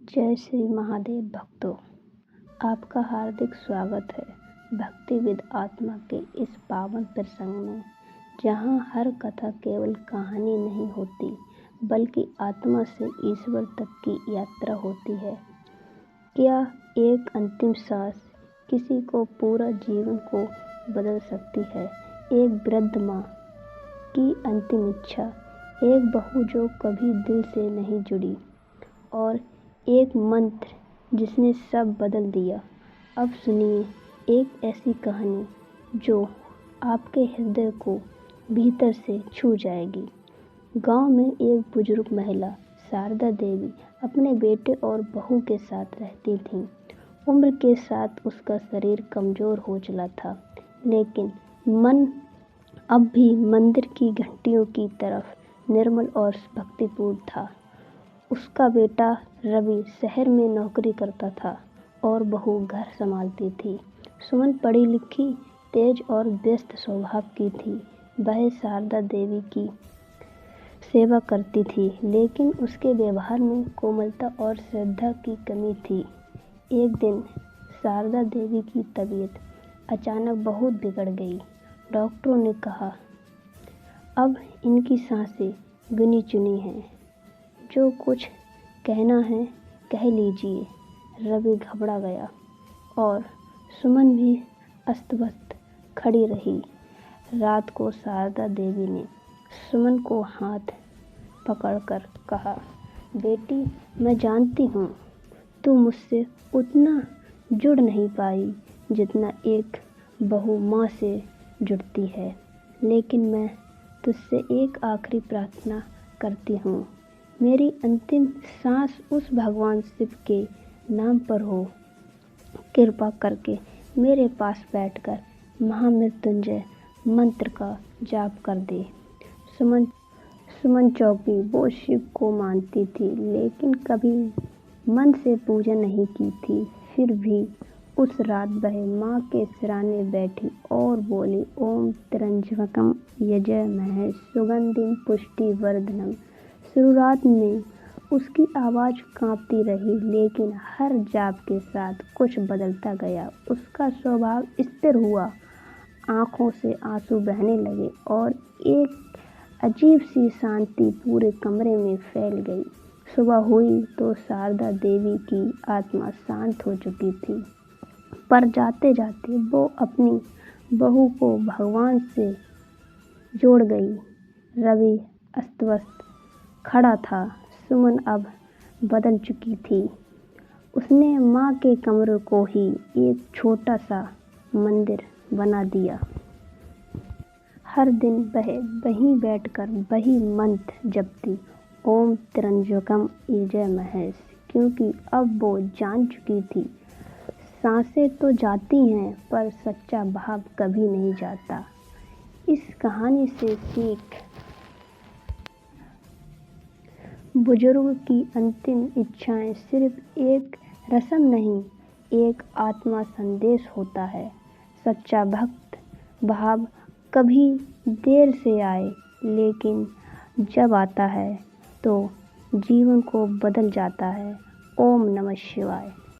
जय श्री महादेव भक्तों, आपका हार्दिक स्वागत है भक्तिविद आत्मा के इस पावन प्रसंग में, जहाँ हर कथा केवल कहानी नहीं होती बल्कि आत्मा से ईश्वर तक की यात्रा होती है। क्या एक अंतिम सांस किसी को पूरा जीवन को बदल सकती है? एक वृद्ध माँ की अंतिम इच्छा, एक बहू जो कभी दिल से नहीं जुड़ी, और एक मंत्र जिसने सब बदल दिया। अब सुनिए एक ऐसी कहानी जो आपके हृदय को भीतर से छू जाएगी। गांव में एक बुजुर्ग महिला शारदा देवी अपने बेटे और बहू के साथ रहती थीं। उम्र के साथ उसका शरीर कमज़ोर हो चला था, लेकिन मन अब भी मंदिर की घंटियों की तरफ निर्मल और भक्तिपूर्ण था। उसका बेटा रवि शहर में नौकरी करता था और बहू घर संभालती थी। सुमन पढ़ी लिखी, तेज और व्यस्त स्वभाव की थी। वह शारदा देवी की सेवा करती थी, लेकिन उसके व्यवहार में कोमलता और श्रद्धा की कमी थी। एक दिन शारदा देवी की तबीयत अचानक बहुत बिगड़ गई। डॉक्टरों ने कहा, अब इनकी सांसें गिनी चुनी हैं, जो कुछ कहना है कह लीजिए। रवि घबरा गया और सुमन भी अस्त-व्यस्त खड़ी रही। रात को शारदा देवी ने सुमन को हाथ पकड़कर कहा, बेटी, मैं जानती हूँ तू मुझसे उतना जुड़ नहीं पाई जितना एक बहू माँ से जुड़ती है, लेकिन मैं तुझसे एक आखिरी प्रार्थना करती हूँ। मेरी अंतिम सांस उस भगवान शिव के नाम पर हो। कृपा करके मेरे पास बैठकर महामृत्युंजय मंत्र का जाप कर दे। सुमन चौंकी। वो शिव को मानती थी, लेकिन कभी मन से पूजा नहीं की थी। फिर भी उस रात वह माँ के सिरहाने बैठी और बोली, ओम त्र्यंबकम यजामहे सुगंधिम पुष्टिवर्धनम। शुरुआत में उसकी आवाज़ कांपती रही, लेकिन हर जाप के साथ कुछ बदलता गया। उसका स्वभाव स्थिर हुआ, आंखों से आंसू बहने लगे और एक अजीब सी शांति पूरे कमरे में फैल गई। सुबह हुई तो शारदा देवी की आत्मा शांत हो चुकी थी, पर जाते जाते वो अपनी बहू को भगवान से जोड़ गई। रवि अस्त-व्यस्त खड़ा था। सुमन अब बदल चुकी थी। उसने माँ के कमरे को ही एक छोटा सा मंदिर बना दिया। हर दिन वह वहीं बैठकर वही मंत्र जपती, ओम त्र्यंबकम यजामहे, क्योंकि अब वो जान चुकी थी, सांसें तो जाती हैं पर सच्चा भाव कभी नहीं जाता। इस कहानी से सीख, बुजुर्ग की अंतिम इच्छाएं सिर्फ एक रस्म नहीं, एक आत्मा संदेश होता है। सच्चा भक्त भाव कभी देर से आए, लेकिन जब आता है तो जीवन को बदल जाता है। ओम नमः शिवाय।